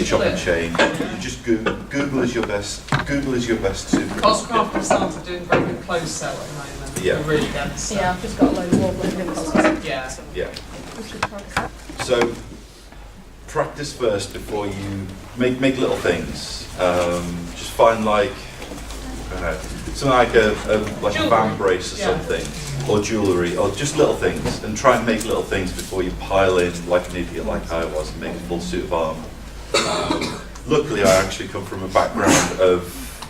chop and change. You just Google is your best. Google is your best tool. Coscraft have started doing very good closed sell at the moment. Yeah. They're really dense. Yeah, I've just got a load of wobbling nipples. Yeah. Yeah. So practice first before you make little things. Just find like I don't know, something like a band brace or something, or jewellery, or just little things, and try and make little things before you pile in like an idiot like I was and make a full suit of armour. Luckily, I actually come from a background of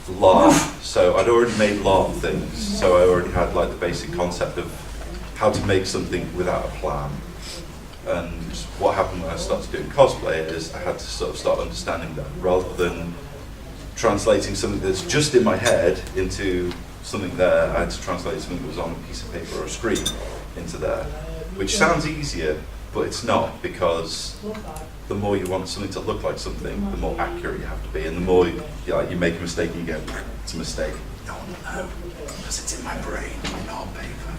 LARP, so I'd already made LARP things, so I already had like the basic concept of how to make something without a plan. And what happened when I started doing cosplay is I had to sort of start understanding that, rather than translating something that's just in my head into something there, I had to translate something that was on a piece of paper or a screen into there, which sounds easier, but it's not, because the more you want something to look like something, the more accurate you have to be, and the more you make a mistake and you go, it's a mistake. No one will know, because it's in my brain, not on paper.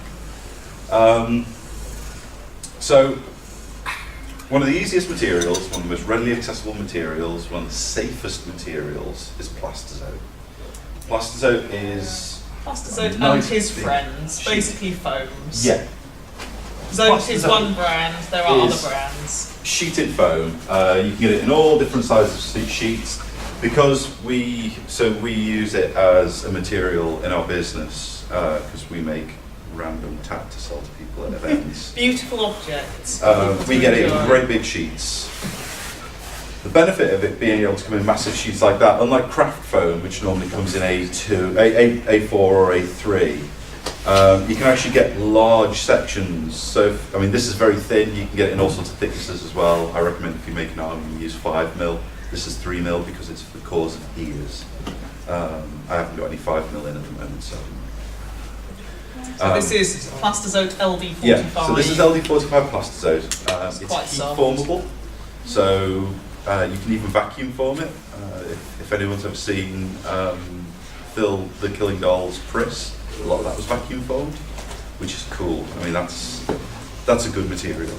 So, one of the easiest materials, one of the most readily accessible materials, one of the safest materials is Plastazote. Plastazote is... Plastazote and his friends, basically foams. Yeah. Zote is one brand, there are other brands. Sheeted foam. You can get it in all different sizes of sheets. Because we use it as a material in our business, because we make random tat to sell to people at events. Beautiful objects. We get it in great big sheets. The benefit of it being able to come in massive sheets like that, unlike craft foam, which normally comes in A4 or A3, you can actually get large sections. So, I mean, this is very thin. You can get it in all sorts of thicknesses as well. I recommend if you make an arm, you use 5mm. This is 3mm because it's for the cause of ears. I haven't got any 5mm in at the moment, so. So this is Plastazote LD45. Yeah, so this is LD45 Plastazote. It's heat formable, so you can even vacuum form it. If anyone's ever seen Phil the Killing Doll's Priss, a lot of that was vacuum formed, which is cool. I mean, that's a good material.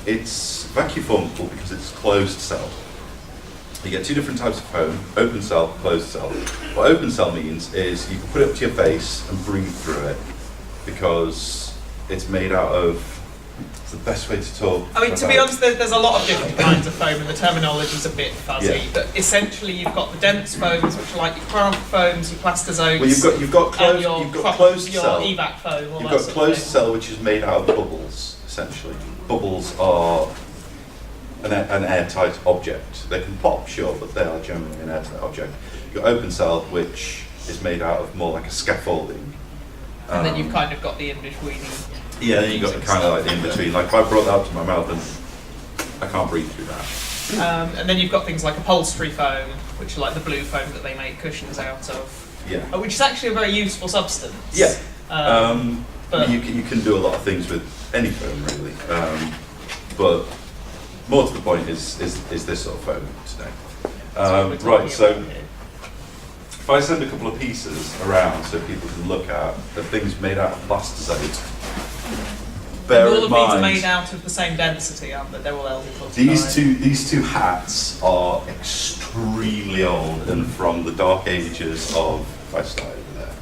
It's vacuum formable because it's closed cell. You get two different types of foam, open cell, closed cell. What open cell means is you can put it up to your face and breathe through it, because it's made out of, it's the best way to talk. I mean, to be honest, there's a lot of different kinds of foam, and the terminology is a bit fuzzy. Yeah. But essentially, you've got the dense foams, which are like your craft foams, your plastazotes. Well, you've got closed cell. Your evac foam. You've got closed cell, which is made out of bubbles. Essentially, bubbles are an airtight object. They can pop, sure, but they are generally an airtight object. You've got open cell, which is made out of more like a scaffolding. And then you've kind of got the in-between. Yeah, then you've got the kind of like the in-between. Like if I brought that up to my mouth, and I can't breathe through that. And then you've got things like upholstery foam, which are like the blue foam that they make cushions out of. Yeah. Which is actually a very useful substance. Yeah. But you can do a lot of things with any foam, really. But more to the point is this sort of foam today. Right, so if I send a couple of pieces around so people can look at the things made out of Plastazote, bear in mind. All of these are made out of the same density, aren't they? They're all LD45. These two hats are extremely old and from the dark ages of, if I start over there,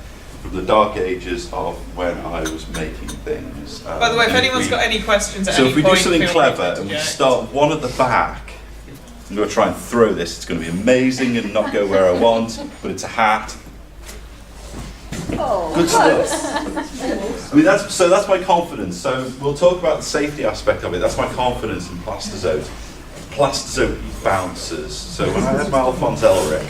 from the dark ages of when I was making things. By the way, if anyone's got any questions at any point, so if we do something clever and we start one at the back, I'm going to try and throw this. It's going to be amazing and not go where I want, but it's a hat. Oh, good stuff. I mean, that's my confidence. So we'll talk about the safety aspect of it. That's my confidence in Plastazote. Plastazote bounces. So when I had my Alphonse Elric,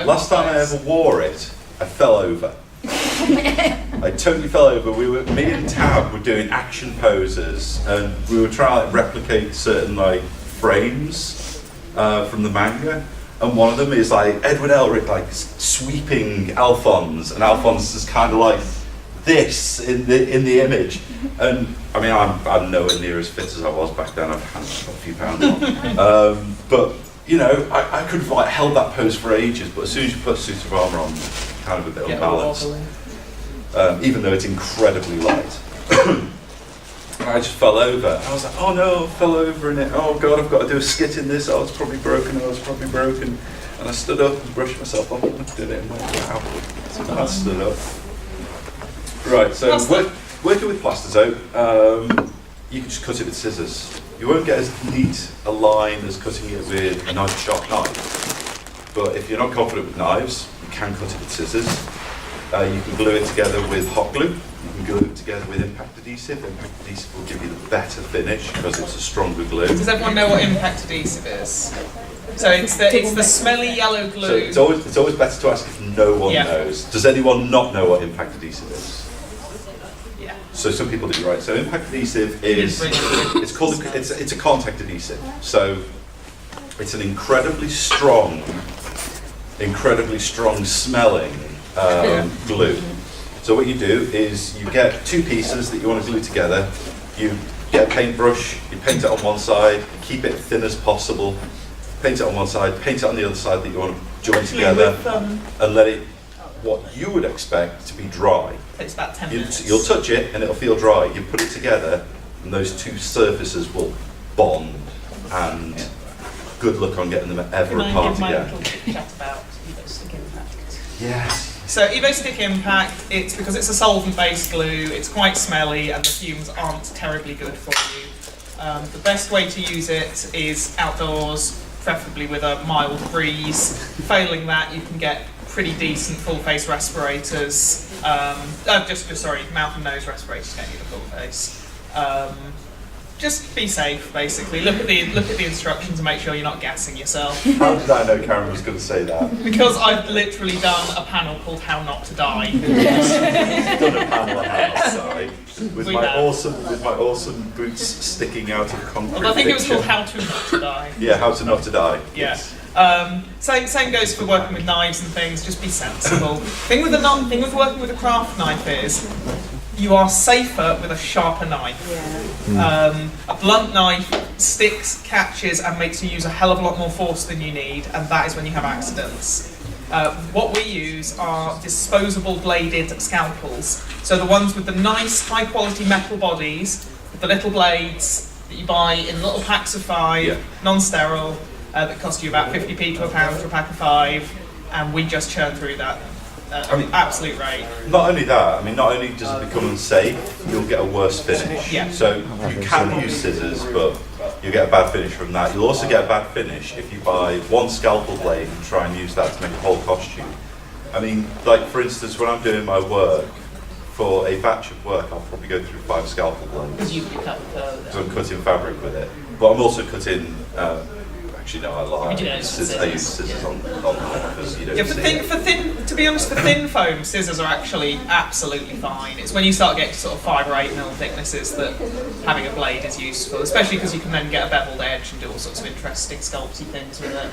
last time I ever wore it, I fell over. I totally fell over. Me and Tab were doing action poses, and we were trying to like, replicate certain like frames from the manga, and one of them is like Edward Elric like sweeping Alphonse, and Alphonse is kind of like this in the image. And I mean, I'm nowhere near as fit as I was back then. I've got a few pounds on, but you know, I could have like held that pose for ages. But as soon as you put a suit of armour on, kind of a bit unbalanced. Even though it's incredibly light. I just fell over. I was like, oh no, I fell over in it. Oh God, I've got to do a skit in this. Oh, it's probably broken. Oh, it's probably broken. And I stood up and brushed myself off and looked at it and went, wow. So I stood up. Right, so working with Plastizote, you can just cut it with scissors. You won't get as neat a line as cutting it with a nice sharp knife. But if you're not confident with knives, you can cut it with scissors. You can glue it together with hot glue. You can glue it together with impact adhesive. Impact adhesive will give you the better finish because it's a stronger glue. Does everyone know what impact adhesive is? So it's the smelly yellow glue. So it's always better to ask if no one knows. Does anyone not know what impact adhesive is? Yeah. So some people do, right? So impact adhesive is it's a contact adhesive. So it's an incredibly strong smelling glue. So what you do is you get two pieces that you want to glue together. You get a paintbrush, you paint it on one side, keep it thin as possible. Paint it on one side, paint it on the other side that you want to join together, and let it, what you would expect to be dry. It's about 10 minutes. You'll touch it and it'll feel dry. You put it together and those two surfaces will bond, and good luck on getting them ever apart again. Can I give my little chat about Evo-Stick Impact? Yes. So Evo-Stick Impact, it's because it's a solvent-based glue, it's quite smelly and the fumes aren't terribly good for you. The best way to use it is outdoors, preferably with a mild breeze. Failing that, you can get pretty decent full-face respirators. Sorry, mouth and nose respirators get you the full face. Just be safe, basically. Look at the instructions and make sure you're not gassing yourself. How did I know Karen was going to say that? Because I've literally done a panel called "How Not to Die." You've done a panel on how not to die with my awesome boots sticking out of concrete. Well, I think it was called "How to Not to Die." Yeah, how to not to die. Yeah. Same goes for working with knives and things. Just be sensible. Thing with working with a craft knife is you are safer with a sharper knife. Yeah. A blunt knife sticks, catches, and makes you use a hell of a lot more force than you need, and that is when you have accidents. What we use are disposable bladed scalpels. So the ones with the nice, high-quality metal bodies, with the little blades that you buy in little packs of 5, non-sterile, that cost you about 50p to £1 for a pack of 5, and we just churn through that. Absolute rate. Not only that, not only does it become unsafe, you'll get a worse finish. Yeah. So you can use scissors, but you'll get a bad finish from that. You'll also get a bad finish if you buy one scalpel blade and try and use that to make a whole costume. Like for instance, when I'm doing my work, for a batch of work, I'll probably go through 5 scalpel blades. Because you can cut further. So I'm cutting fabric with it. But I'm also cutting... Actually, no, I lie. I use scissors on because you don't to be honest, for thin foam, scissors are actually absolutely fine. It's when you start getting sort of 5 or 8 mil thicknesses that having a blade is useful, especially because you can then get a beveled edge and do all sorts of interesting sculpty things with it.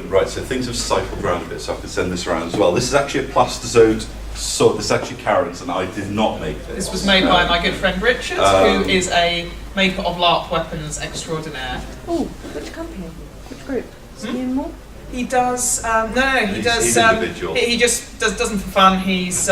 Right, so things have cycled around a bit, so I can send this around as well. This is actually a Plastizote. So this is actually Karen's, and I did not make this. This was made by my good friend Richard, who is a maker of LARP weapons extraordinaire. Oh, which company? Which group? Armour? He does. He's individual. He just does them for fun. He's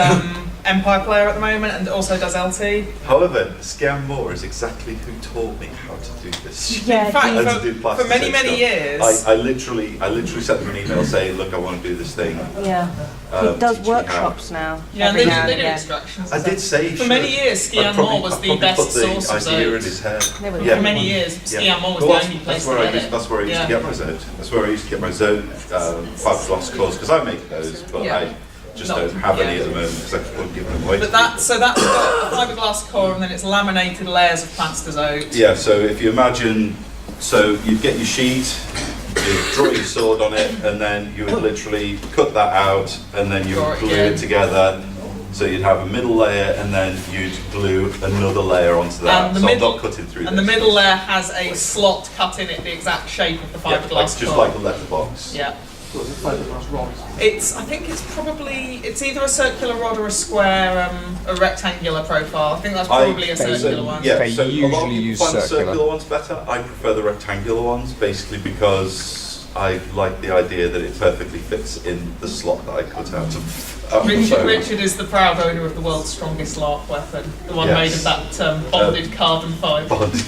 Empire player at the moment, and also does LT. However, Scam Moore is exactly who taught me how to do this. Yeah, in fact, for many years. I literally sent them an email saying, "Look, I want to do this thing." Yeah. He does workshops now. Yeah, they do instructions. I did say for many years, Scam Moore was the best source of idea in his head. For many years, Scam Moore was the only place to get it. That's where I used to get my Zode. That's where I used to get my Zode fiberglass cores, because I make those, but I just don't have any at the moment because I couldn't give them away. But that's got a fiberglass core, and then it's laminated layers of Plastizote. Yeah, so if you imagine, so you'd get your sheet, you'd draw your sword on it, and then you would literally cut that out, and then you would glue it together. So you'd have a middle layer, and then you'd glue another layer onto that. I'm not cutting through and this. the middle layer has a slot cut in it, the exact shape of the fiberglass just core. like a letterbox. Yeah. What is it, fiberglass rod? I think it's either a circular rod or a square, a rectangular profile. I think that's probably a circular one. Yeah, They so usually a lot of people use find the circular circular ones better. I prefer the rectangular ones, basically because I like the idea that it perfectly fits in the slot that I cut out of Richard is the proud owner of the world's strongest LARP weapon, the one made of that bonded carbon fibre. It's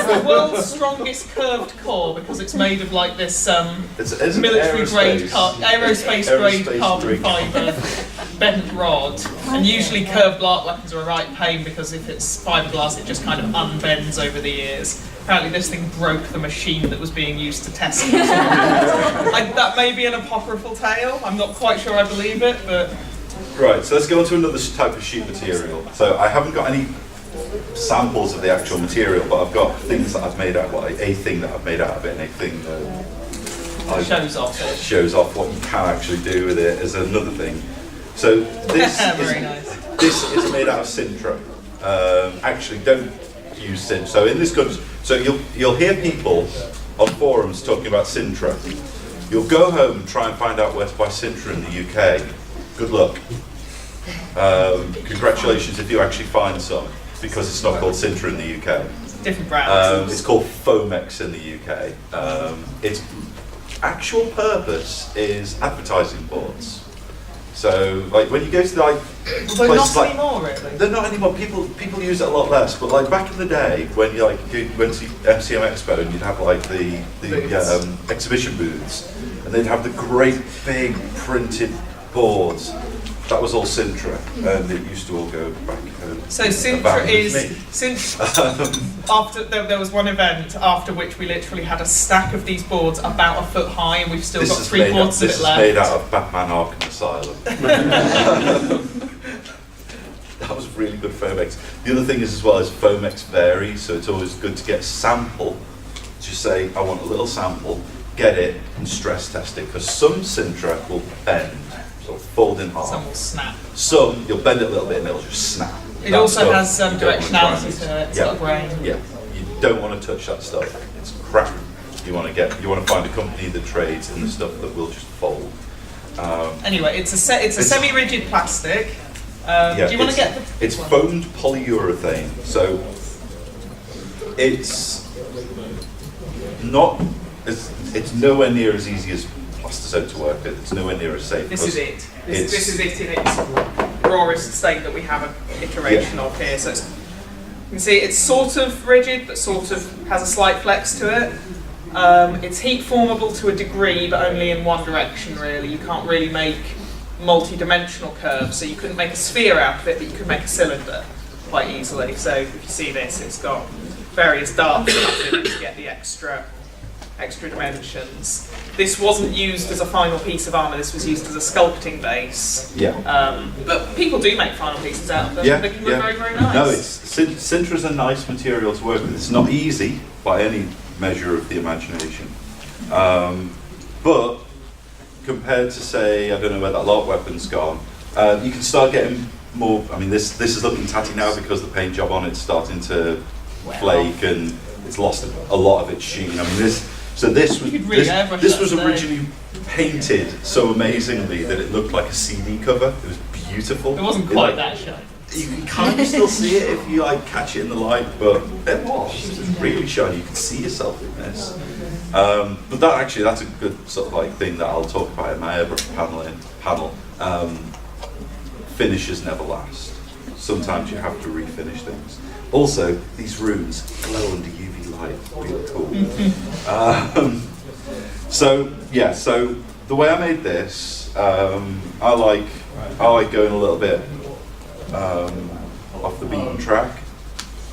the world's strongest curved core because it's made of like this military grade, aerospace grade carbon fibre bent rod. And usually curved LARP weapons are a right pain because if it's fiberglass, it just kind of unbends over the years. Apparently this thing broke the machine that was being used to test it. That may be an apocryphal tale. I'm not quite sure I believe it, but... Right, so let's go on to another type of sheet material. So I haven't got any samples of the actual material, but I've got things that I've made out of it, a thing that I've made out of it, and a thing that shows off it. Shows off what you can actually do with it as another thing. So this, this is made out of Sintra. Actually, don't use Sintra. So in this country, so you'll hear people on forums talking about Sintra. You'll go home and try and find out where to buy Sintra in the UK. Good luck. Congratulations if you actually find some, because it's not called Sintra in the UK. Different brands. It's called Fomex in the UK. Its actual purpose is advertising boards. So, like when you go to like They're places not like, anymore, really. they're not anymore. People use it a lot less. But like back in the day, when you like went to MCM Expo and you'd have like the exhibition booths, and they'd have the great big printed boards. That was all Sintra, and it used to all go back home. So Sintra is after there was one event after which we literally had a stack of these boards about a foot high, and we've still got 3/4 of it left. This is made out of Batman Arkham Asylum. That was really good Fomex. The other thing is as well is Fomex varies, so it's always good to get a sample. Just say I want a little sample, get it, and stress test it, because some Sintra will bend. Sort of fold in half. Some will snap. Some, you'll bend it a little bit and it'll just snap. It also has directionality to it. It's got a grain. Yeah, you don't want to touch that stuff. It's crap. You want to find a company that trades in the stuff that will just fold. Anyway, it's a semi-rigid plastic. Do you want to get the? It's foamed polyurethane, so it's not. It's nowhere near as easy as Plastisone to work with. It's nowhere near as safe. This is it. This is it in its rawest state that we have an iteration of here. So you can see it's sort of rigid, but sort of has a slight flex to it. It's heat formable to a degree, but only in one direction really. You can't really make multi-dimensional curves, so you couldn't make a sphere out of it, but you could make a cylinder quite easily. So if you see this, it's got various darts in it to get the extra dimensions. This wasn't used as a final piece of armour, this was used as a sculpting base. Yeah. But people do make final pieces out of them. Yeah, They can look very, very nice. No, Sintra's a nice material to work with. It's not easy by any measure of the imagination. But compared to, say, I don't know where that LARP weapon's gone, you can start getting more. I mean, this is looking tatty now because the paint job on it's starting to flake and it's lost a lot of its sheen. I mean, this was originally painted so amazingly that it looked like a CD cover. It was beautiful. It wasn't quite that shiny. You can kind of still see it if you like catch it in the light, but it was really shiny. You can see yourself in this. But that's a good sort of like thing that I'll talk about in my airbrush panel. Finishes never last. Sometimes you have to refinish things. Also, these runes glow under UV light. Really cool. So the way I made this, I like going a little bit off the beaten track.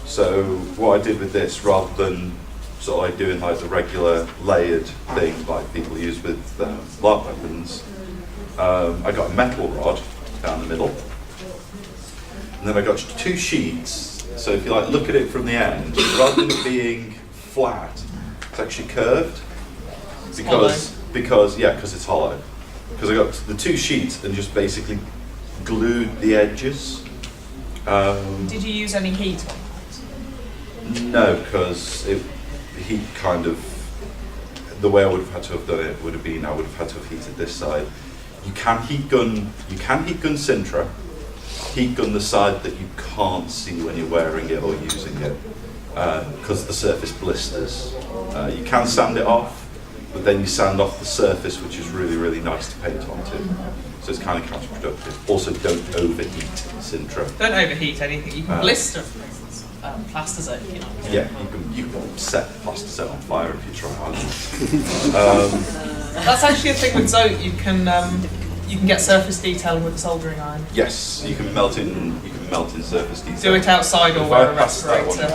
So what I did with this, rather than sort of like doing like the regular layered thing like people use with LARP weapons, I got a metal rod down the middle, and then I got two sheets. So if you like look at it from the end, rather than it being flat, it's actually curved because it's hollow. Because I got the two sheets and just basically glued the edges. Did you use any heat on that? No, because the heat kind of, the way I would have had to have done it would have been I would have had to have heated this side. You can heat gun Sintra, heat gun the side that you can't see when you're wearing it or using it, because the surface blisters. You can sand it off, but then you sand off the surface, which is really, really nice to paint onto. So it's kind of counterproductive. Also, don't overheat Sintra. Don't overheat anything. You can blister plastazone if you know. Yeah, you can set plastazone on fire if you try hard. That's actually a thing with Zote. You can get surface detailing with a soldering iron. Yes, you can melt in surface detailing. Do it outside or wear a respirator.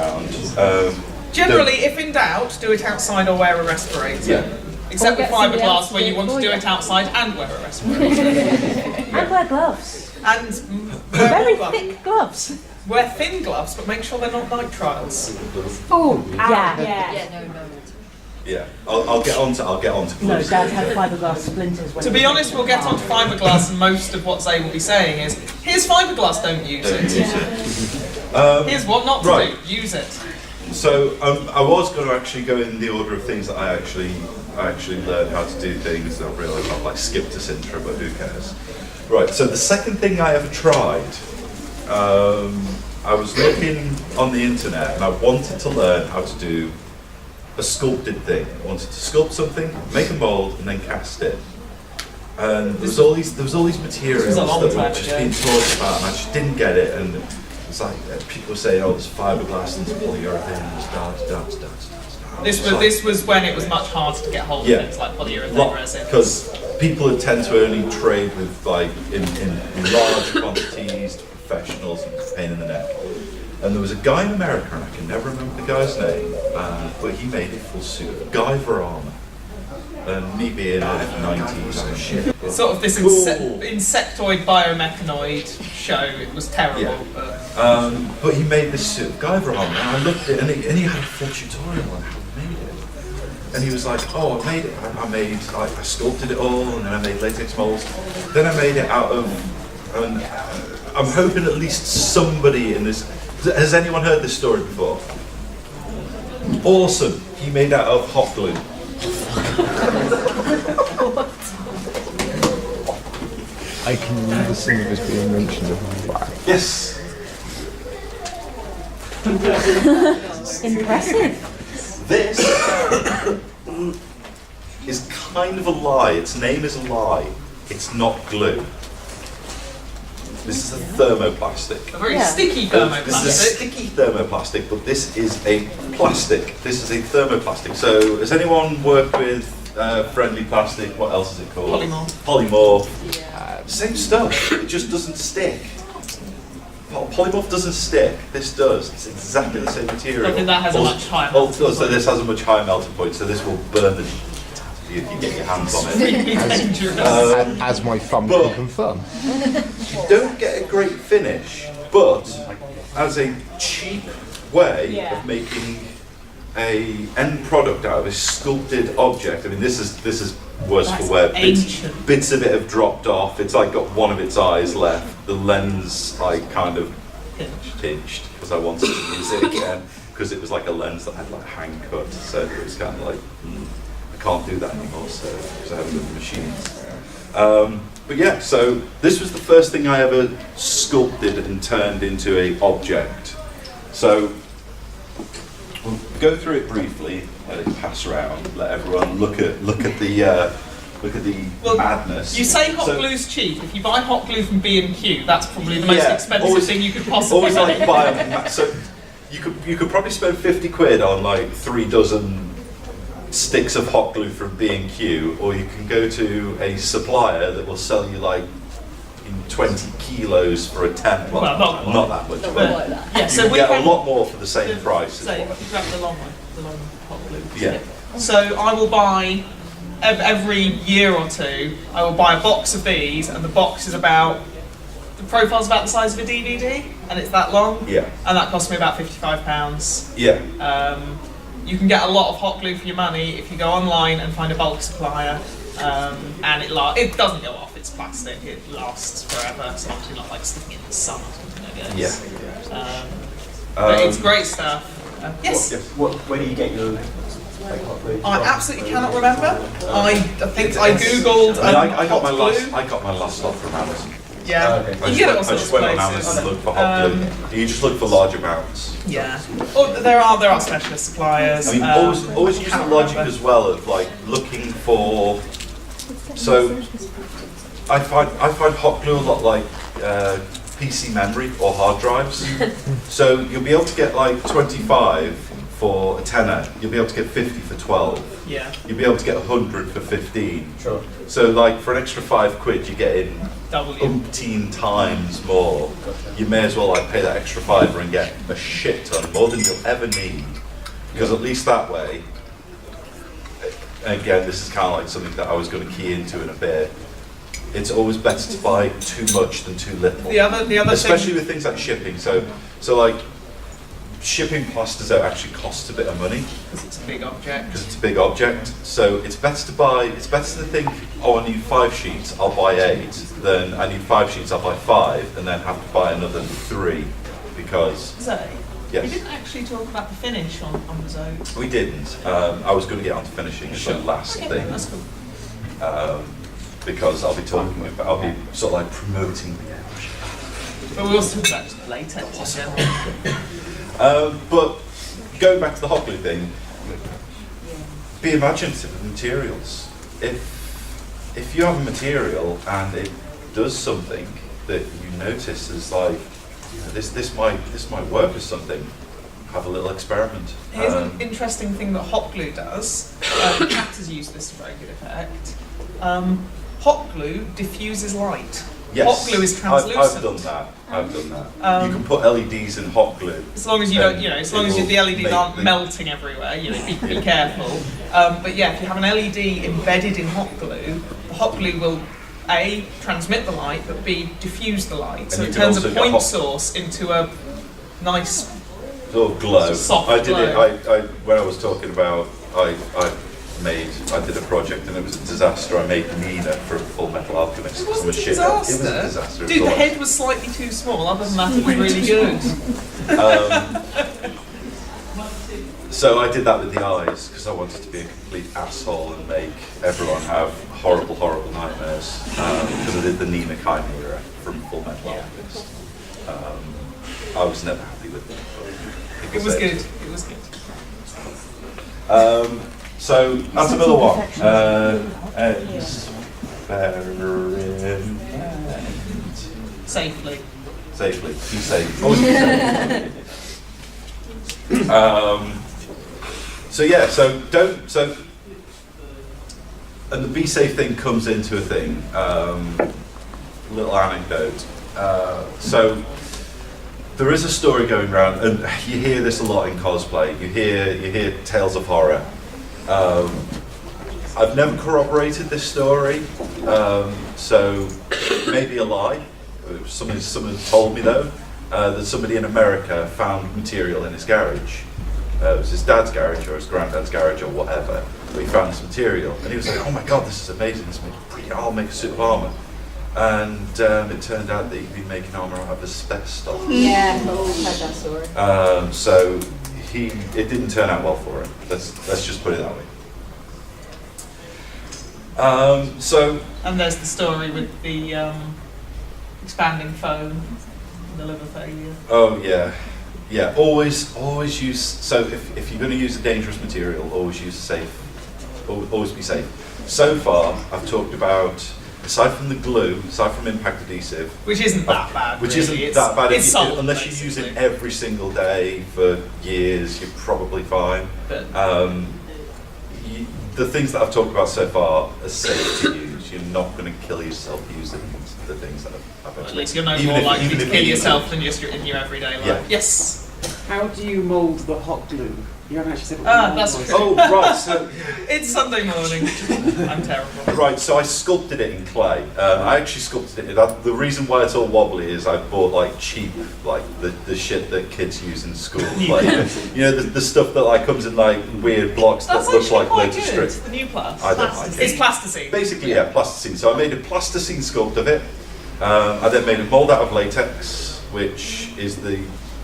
Generally, if in doubt, do it outside or wear a respirator. Yeah. Except with fiberglass, where you want to do it outside and wear a respirator. And wear gloves. And Very thick gloves. wear thin gloves, but make sure they're not nitriles. Oh, yeah. Yeah, I'll get onto No, gloves. Dad had fiberglass splinters. When To be honest, we'll get onto fiberglass, and most of what Zay will be saying is, here's fiberglass, don't use it. Here's what not to do, use it. So I was going to actually go in the order of things that I actually learned how to do things. I realised I've skipped a Sintra, but who cares? Right. So the second thing I ever tried, I was looking on the internet and I wanted to learn how to do a sculpted thing. I wanted to sculpt something, make a mould, and then cast it. And there was all these materials that were just being talked about, and I just didn't get it. And it's like people were saying, "Oh, there's fiberglass and there's polyurethane, there's This was when it was much harder to get hold of things like polyurethane resin. Because people tend to only trade with in large quantities to professionals and it's a pain in the neck. And there was a guy in America, and I can never remember the guy's name, but he made a full suit, a guy for Armour. And me being a 90s shit. Sort of this insectoid biomechanoid show, it was terrible. Yeah. But he made this suit, guy for Armour, and I looked at it, and he had a full tutorial on how he made it. And he was like, oh, I made it, I sculpted it all, and then I made latex molds. Then I made it out of, and I'm hoping at least somebody in this, has anyone heard this story before? Awesome, he made out of hot glue. I can remember seeing this being mentioned. Yes. Impressive. This is kind of a lie. Its name is a lie. It's not glue. This is a thermoplastic. A very sticky thermoplastic. This is a sticky thermoplastic, but this is a plastic. This is a thermoplastic. So, has anyone worked with friendly plastic? What else is it called? Polymorph. Same stuff. It just doesn't stick. Polymorph doesn't stick. This does. It's exactly the same material. I think that has a much higher melting point. So this has a much higher melting point. So this will burn the. You get your hands on it. As my thumb can confirm. You don't get a great finish, but as a cheap way of making a end product out of a sculpted object. I mean, this is worse for wear. Bits of it have dropped off. It's like got one of its eyes left. The lens I kind of pinched because I wanted to use it again because it was like a lens that had like hang cut. So it was kind of like. I can't do that anymore, so because I haven't got the machines. But yeah, so this was the first thing I ever sculpted and turned into a object. So we'll go through it briefly, let it pass around, let everyone look at the madness. You say hot glue's cheap. If you buy hot glue from B&Q, that's probably the most expensive thing you could possibly buy. So you could probably spend 50 quid on like 3 dozen sticks of hot glue from B&Q, or you can go to a supplier that will sell you like 20 kilos for a £10. Well, not that much. But yeah, so you get a lot more for the same price. So you grab the long one, the long hot glue. Yeah. So I will buy every year or two. I will buy a box of these, and the box is the profile's about the size of a DVD, and it's that long. Yeah. And that cost me about £55. Yeah. You can get a lot of hot glue for your money if you go online and find a bulk supplier, and it doesn't go off. It's plastic. It lasts forever, so you're not like sticking it in the sun or something, I guess. Yeah. But it's great stuff. Yes. Where do you get your hot glue? I absolutely cannot remember. I think I googled. I got my last lot from Amazon. Yeah, Okay. you can get it all I sorts just of went on places. Amazon and looked for hot glue. You just look for large amounts. Yeah. Oh, there are specialist suppliers. I mean, always use the logic as well of like looking for. So I find hot glue a lot like PC memory or hard drives. So you'll be able to get like 25 for a tenner. You'll be able to get 50 for 12. Yeah. You'll be able to get 100 for 15. Sure. So like for an extra £5, you're getting W. umpteen times more. You may as well like pay that extra £5 and get a shit ton, more than you'll ever need. Because at least that way, again, this is kind of like something that I was going to key into in a bit. It's always better to buy too much than too little. The other especially thing, with things like shipping. So like shipping plasters out actually costs a bit of money because it's a big object. because it's a big object. So it's better to think, oh, I need 5 sheets, I'll buy 8. Than I need 5 sheets, I'll buy 5, and then have to buy another 3 because Zoe, yes. we didn't actually talk about the finish on the Zoe. We didn't. I was going to get onto finishing as the last Okay, thing. that's cool. Because I'll be sort of like promoting the airbrush. But we also talked about just latex in general. But going back to the hot glue thing, be imaginative of materials. If you have a material and it does something that you notice as like, you know, this might work as something, have a little experiment. Here's an interesting thing that hot glue does. Cat has used this to very good effect. Hot glue diffuses light. Yes, Hot glue is translucent. I've done that. You can put LEDs in hot glue. As long as you don't, as long as the LEDs aren't make melting everywhere, be careful. But yeah, if you have an LED embedded in hot glue, the hot glue will A, transmit the light, but B, diffuse the light. So you it can turns also a get point hot- source into a nice. Sort of glow. Soft I did glow. it. I when I was talking about I did a project and it was a disaster. I made Nina for Full Metal Alchemist. It wasn't a It disaster. was a disaster. Dude, the head was slightly too small. Other than that, it was really good. So I did that with the eyes because I wanted to be a complete asshole and make everyone have horrible, horrible nightmares. Because I did the Nina Chimera from Full Metal Alchemist. I was never happy with it. But It was good. It was good. So that's another one. Experiment. Safely. Safely. Be safe. Always be safe. So yeah. So and the be safe thing comes into a thing. Little anecdote. So there is a story going around, and you hear this a lot in cosplay. You hear tales of horror. I've never corroborated this story, so maybe a lie. Someone told me though that somebody in America found material in his garage. It was his dad's garage or his granddad's garage or whatever. But he found this material, and he was like, "Oh my god, this is amazing! I'll make a suit of armor." And it turned out that he'd been making armor out of asbestos. Yeah, I've always heard that story. So it didn't turn out well for him. Let's just put it that way. And there's the story with the expanding foam, the liver failure. Oh yeah. Always use. So if you're going to use a dangerous material, always use safe. Always be safe. So far, I've talked about. Aside from the glue, aside from impact adhesive, Which isn't that bad. which really. isn't that bad It's salt, unless you use it basically. every single day for years, you're probably fine. But The things that I've talked about so far are safe to use. You're not going to kill yourself using the things that I've at least you're no Even more if- likely even to if kill you- yourself than just in your everyday life. Yeah. Yes. How do you mould the hot glue? You haven't actually said what Ah, you that's mould. true. Oh right, so It's Sunday morning. I'm terrible. right, so I sculpted it in clay. I actually sculpted it. The reason why it's all wobbly is I bought like cheap, like the shit that kids use in school. Like the stuff that like comes in like weird blocks That's that look actually like quite loads of good. strips. The new plus. I don't like It's it. plasticine. Basically, yeah, plasticine. So I made a plasticine sculpt of it. I then made a mold out of latex, which is the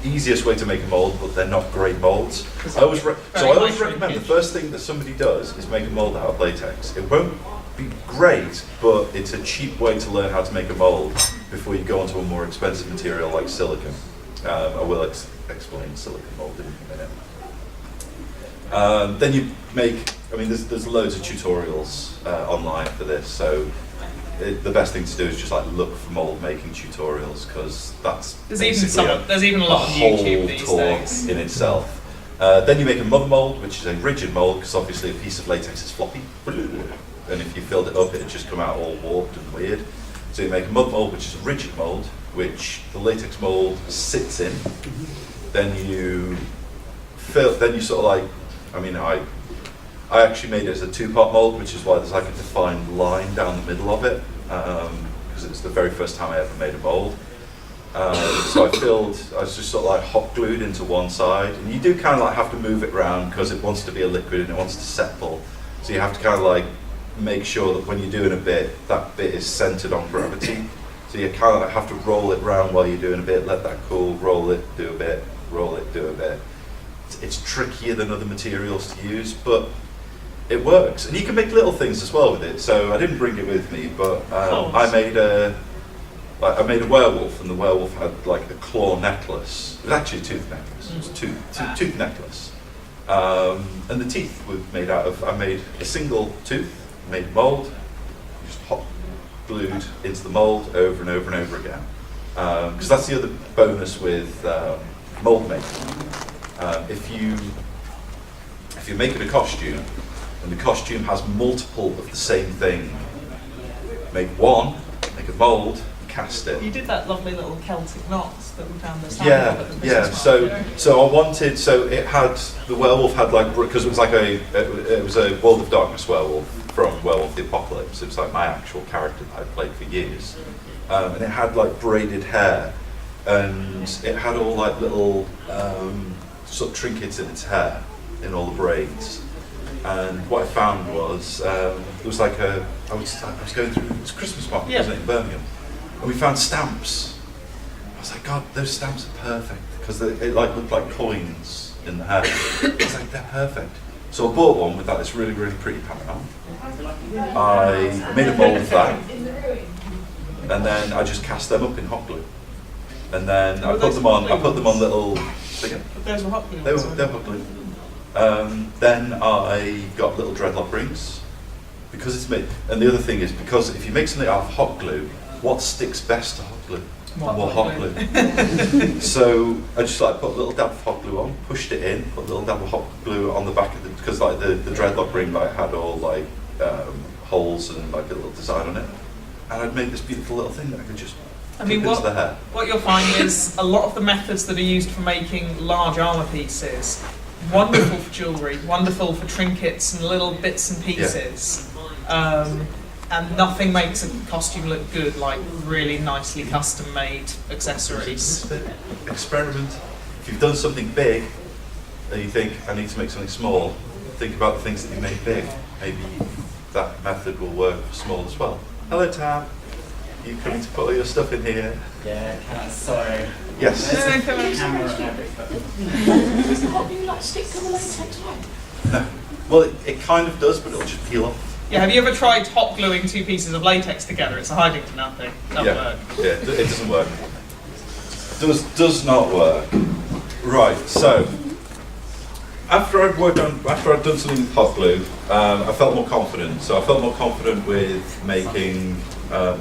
easiest way to make a mold, but they're not great molds. I always recommend the first thing that somebody does is make a mold out of latex. It won't be great, but it's a cheap way to learn how to make a mold before you go onto a more expensive material like silicon. I will explain silicon mold in a minute. Then you make, I mean, there's loads of tutorials online for this, so the best thing to do is just like look for mold making tutorials, because that's there's even a lot on YouTube these days in itself. Then you make a mother mold, which is a rigid mold, because obviously a piece of latex is floppy, and if you filled it up, it'd just come out all warped and weird. So you make a mother mold, which is a rigid mold, which the latex mold sits in. Then you sort of like, I mean, I actually made it as a two-part mold, which is why there's like a defined line down the middle of it, because it's the very first time I ever made a mold. So I was just sort of like hot glued into one side, and you do kind of like have to move it around because it wants to be a liquid and it wants to settle. So you have to kind of like make sure that when you're doing a bit, that bit is centered on gravity. So you kind of like have to roll it around while you're doing a bit, let that cool, roll it, do a bit, roll it, do a bit. It's trickier than other materials to use, but it works. And you can make little things as well with it. So I didn't bring it with me, but I made a werewolf, and the werewolf had like a claw necklace. It was actually a tooth necklace. It was a tooth necklace. And the teeth were made out of, I made a single tooth, made a mold, just hot glued into the mold over and over and over again. Because that's the other bonus with mold making. If you're making a costume, and the costume has multiple of the same thing, make one, make a mold, cast it. You did that lovely little Celtic knots that we found this time. Yeah. So I wanted. So it had, the werewolf had like, because it was like it was a World of Darkness werewolf from Werewolf the Apocalypse. It was like my actual character that I played for years, and it had like braided hair, and it had all like little sort of trinkets in its hair, in all the braids. And what I found was it was like I was going through this Christmas market, wasn't it, in Birmingham. And we found stamps. I was like, God, those stamps are perfect, because it like looked like coins in the hair. I was like, they're perfect. So I bought one with this really, really pretty pattern on. I made a mold of that, and then I just cast them up in hot glue. And then I put them on little. Those were hot glue. They were hot glue. Then I got little dreadlock rings, because it's made. And the other thing is, because if you make something out of hot glue, what sticks best to hot glue? More hot glue. So I just like put a little dab of hot glue on, pushed it in, put a little dab of hot glue on the back of the, because like the dreadlock ring like had all like holes and like a little design on it, and I'd made this beautiful little thing that I could just clip into the hair. What you'll find is a lot of the methods that are used for making large armour pieces, wonderful for jewellery, wonderful for trinkets and little bits and pieces. And nothing makes a costume look good like really nicely custom-made accessories. Experiment. If you've done something big and you think, I need to make something small, think about the things that you made big. Maybe that method will work for small as well. Hello, Tam. You coming to put all your stuff in here? Yeah, sorry. Yes. There's a camera and everything. Does the hot glue like stick to the latex way? No. Well, it kind of does, but it'll just peel off. Yeah, have you ever tried hot gluing two pieces of latex together? It's a hiding to nothing. Doesn't work. Yeah, it doesn't work. Does not work. Right, so after I'd done something with hot glue, I felt more confident. So I felt more confident with making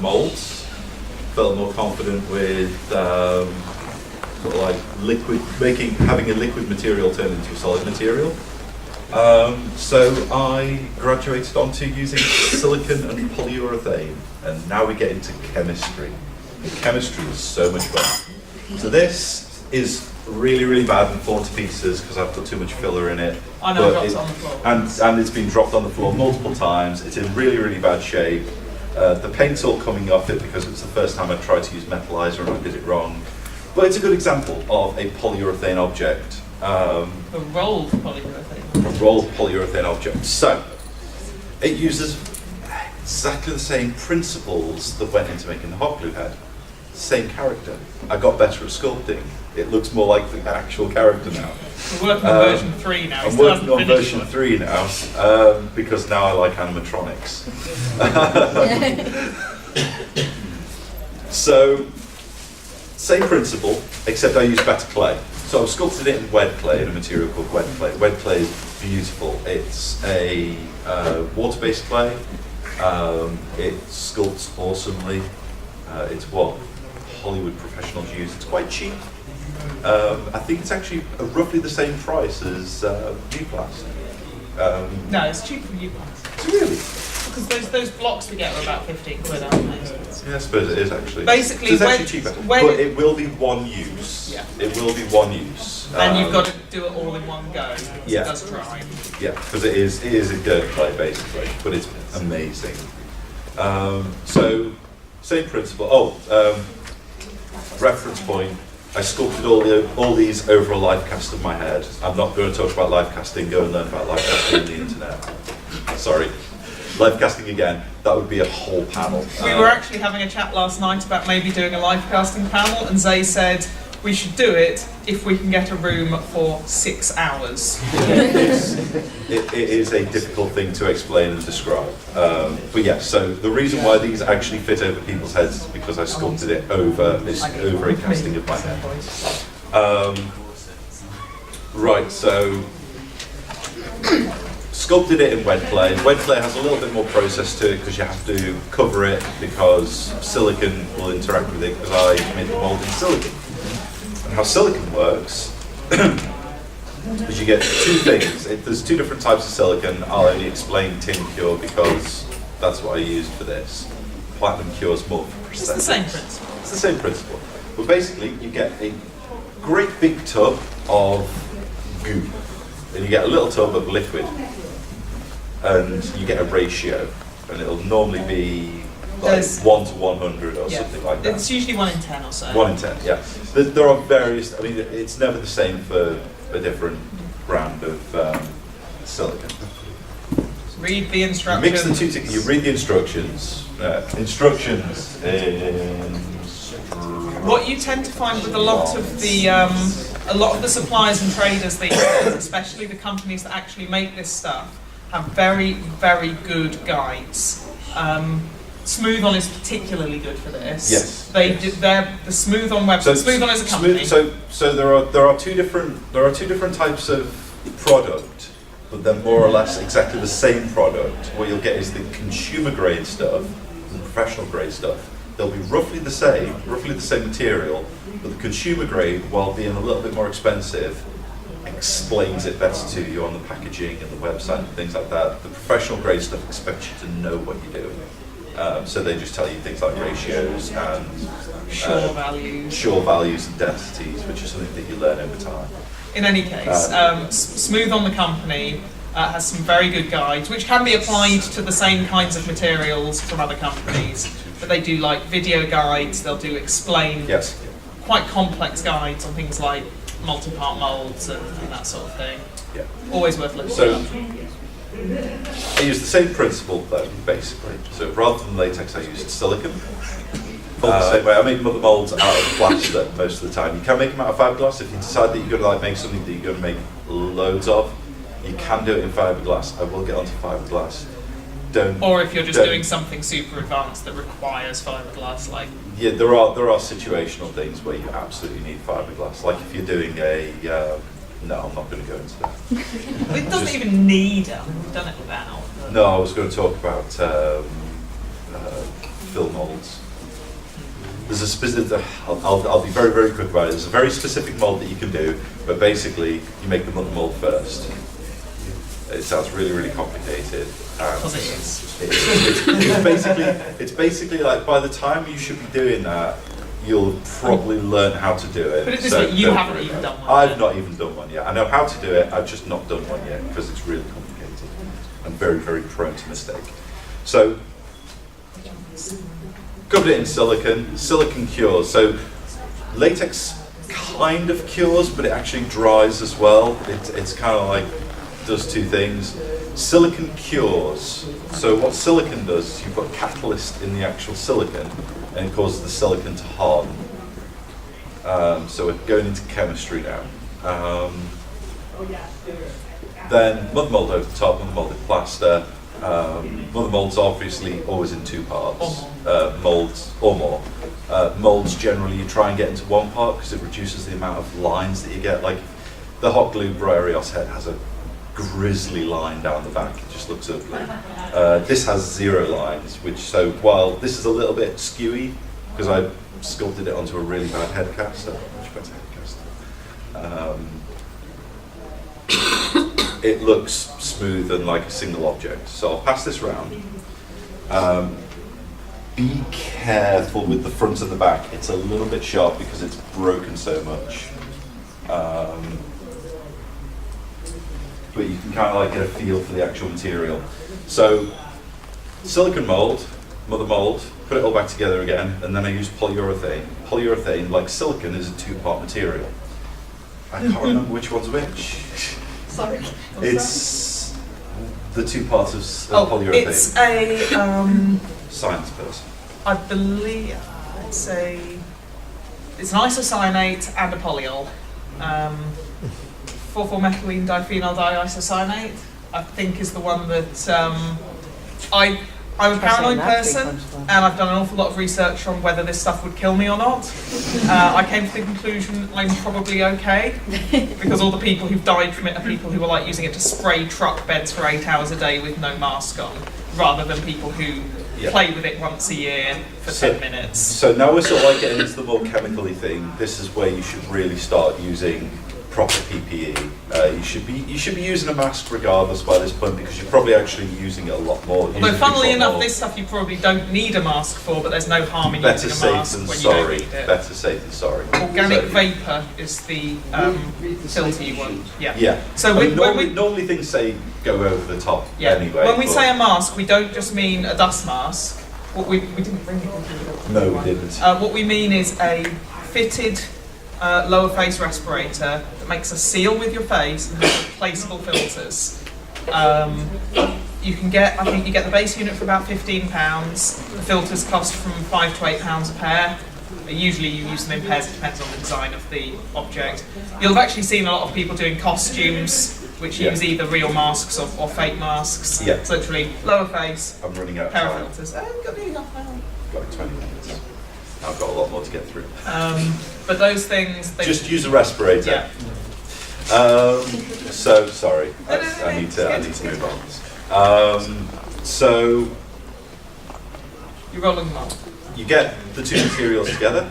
molds. Felt more confident with sort of like having a liquid material turn into a solid material. So I graduated onto using silicon and polyurethane, and now we get into chemistry. And chemistry is so much fun. So this is really, really bad and fallen to pieces because I've put too much filler in it. I know, dropped on the floor. And it's been dropped on the floor multiple times. It's in really, really bad shape. The paint's all coming off it because it was the first time I tried to use metalizer and I did it wrong. But it's a good example of a polyurethane object. A rolled polyurethane. Rolled polyurethane object. So, it uses exactly the same principles that went into making the hot glue head. same character. I got better at sculpting. It looks more like the actual character now. We're working on version 3 now. I'm working on version 3 now because now I like animatronics. So, same principle, except I use better clay. So I've sculpted it in wet clay, in a material called wet clay. Wet clay is beautiful. It's a water-based clay. It sculpts awesomely. It's what Hollywood professionals use. It's quite cheap. I think it's actually roughly the same price as Uplast. No, it's cheaper than Uplast. Really? Because those blocks we get are about 15 quid, aren't they? Yeah, I suppose it is actually. Basically, so it's actually cheaper, but it will be one use. Yeah. It will be one use. And you've got to do it all in one go. Yeah. It does dry. Yeah, because it is a dirt clay basically, but it's amazing. So same principle. Reference point. I sculpted all these over a live cast of my head. I'm not going to talk about live casting. Go and learn about live casting on the internet. Sorry. Live casting again, that would be a whole panel. We were actually having a chat last night about maybe doing a live casting panel, and Zay said we should do it if we can get a room for 6 hours. It is a difficult thing to explain and describe. But yeah, so the reason why these actually fit over people's heads is because I sculpted it over a casting of my head. Right, so sculpted it in wet clay. Wet clay has a little bit more process to it because you have to cover it because silicon will interact with it because I made the mold in silicon. And how silicon works is you get two things. There's two different types of silicon. I'll only explain tin cure because that's what I used for this. Platinum cure is more for It's the same prosthetics. principle. It's the same principle. But basically, you get a great big tub of goo. Then you get a little tub of liquid. And you get a ratio. And it'll normally be like 1 to 100 or something like that. It's usually 1 in 10 or so. 1 in 10, yeah. There are various, I mean, it's never the same for a different brand of silicon. Read the You instructions. mix the two together, you read the instructions. Instructions What you tend to find with a lot of the suppliers and traders these days, especially the companies that actually make this stuff, have very, very good guides. Smooth On is particularly good for this. Yes. They're the Smooth On website. Smooth On is a company. So there are two different types of product, but they're more or less exactly the same product. What you'll get is the consumer grade stuff and the professional grade stuff. They'll be roughly the same material, but the consumer grade, while being a little bit more expensive, explains it better to you on the packaging and the website and things like that. The professional grade stuff expects you to know what you're doing. So they just tell you things like ratios and Sure values and densities, which is something that you learn over time. In any case, Smooth On the company has some very good guides, which can be applied to the same kinds of materials from other companies. But they do like video guides, they'll do explain quite complex guides on things like multi-part molds and that sort of thing. Yeah. Always worth looking So, at. I used the same principle though, basically. So rather than latex, I used silicon. The same way, I make mother molds out of plaster most of the time. You can make them out of fiberglass if you decide that you're going to like make something that you're going to make loads of. You can do it in fiberglass. I will get onto fiberglass. Or if you're just doing something super advanced that requires fiberglass, like there are situational things where you absolutely need fiberglass. Like if you're doing a no, I'm not going to go into that. it doesn't even need it. We've done it without. No, I was going to talk about fill molds. There's a specific. I'll be very, very quick about it. There's a very specific mold that you can do, but basically you make the mother mold first. It sounds really, really complicated. Because it is. It's basically like by the time you should be doing that, you'll probably learn how to do it. But it's just you haven't even done one. I've not even done one yet. I know how to do it. I've just not done one yet because it's really complicated and very, very prone to mistake. So. Covered it in silicon. Silicon cures. So latex kind of cures, but it actually dries as well. It's kind of like does two things. Silicon cures. So what silicon does is you've got catalyst in the actual silicon, and it causes the silicon to harden. So we're going into chemistry now. Then mother mold over the top, mother molded plaster. Mother mold's obviously always in two parts. Molds or more. Molds generally you try and get into one part because it reduces the amount of lines that you get. Like the hot glue Briareos head has a grisly line down the back. It just looks ugly. This has 0 lines, which so while this is a little bit skewy because I sculpted it onto a really bad head cast, much better head cast. It looks smooth and like a single object. So I'll pass this round. Be careful with the front and the back. It's a little bit sharp because it's broken so much. But you can kind of like get a feel for the actual material. So silicon mold, mother mold, put it all back together again, and then I use polyurethane. Polyurethane, like silicon, is a 2-part material. I can't remember which one's which. Sorry. It's the 2 parts of polyurethane. It's a, Science person. I believe it's an isocyanate and a polyol. 4,4-methylene diphenyl diisocyanate, I think, is the one that I'm a paranoid person, and I've done an awful lot of research on whether this stuff would kill me or not. I came to the conclusion I'm probably okay, because all the people who've died from it are people who are like using it to spray truck beds for 8 hours a day with no mask on, rather than people who play with it once a year for 10 minutes. So now we're sort of like getting into the more chemically thing. This is where you should really start using proper PPE. You should be using a mask regardless by this point because you're probably actually using it a lot more. Although funnily enough, this stuff you probably don't need a mask for, but there's no harm in using a mask when you don't need it. Better safe than sorry. Organic vapor is the filter you want. Yeah. So normally things say go over the top anyway. When we say a mask, we don't just mean a dust mask. What we didn't bring it. No, we didn't. What we mean is a fitted lower face respirator that makes a seal with your face and has replaceable filters. You can get, I think you get the base unit for about £15. The filters cost from £5 to £8 a pair. Usually you use them in pairs, it depends on the design of the object. You'll have actually seen a lot of people doing costumes which use either real masks or fake masks. Yeah. It's literally lower face, I'm running out of pair of time. filters. You've got nearly half an hour. Got like 20 minutes. I've got a lot more to get through. But those things... Just use a respirator. Yeah. So, sorry. I need to move on. So... You're rolling them up. You get the 2 materials together.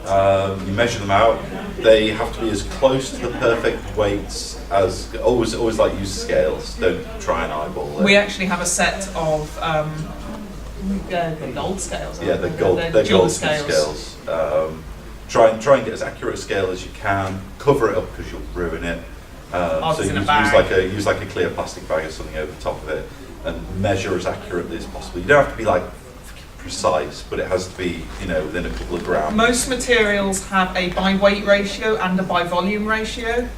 You measure them out. They have to be as close to the perfect weights as... Always like use scales. Don't try and eyeball it. We actually have a set of the gold scales. Yeah, they're gold scales. Try and get as accurate a scale as you can. Cover it up because you'll ruin it. So use like a clear plastic bag or something over the top of it, and measure as accurately as possible. You don't have to be like precise, but it has to be within a couple of grams. Most materials have a by weight ratio and a by volume ratio.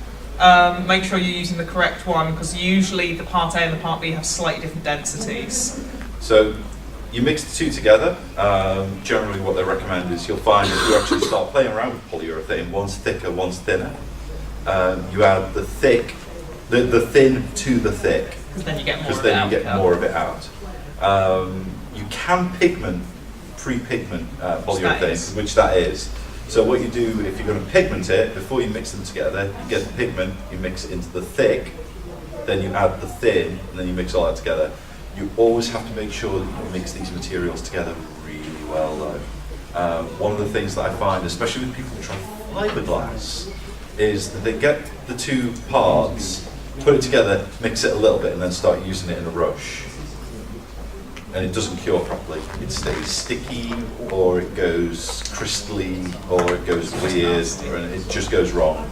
Make sure you're using the correct one because usually the part A and the part B have slightly different densities. So you mix the 2 together. Generally what they recommend is you'll find if you actually start playing around with polyurethane, one's thicker, one's thinner. You add the thin to the thick. Because then you get more of it out. You can pre-pigment polyurethane, which that is. So what you do if you're going to pigment it, before you mix them together, you get the pigment, you mix it into the thick, then you add the thin, and then you mix all that together. You always have to make sure that you mix these materials together really well though. One of the things that I find, especially with people who try fiberglass, is that they get the 2 parts, put it together, mix it a little bit, and then start using it in a rush. And it doesn't cure properly. It stays sticky, or it goes crystally, or it goes weird, and it just goes wrong.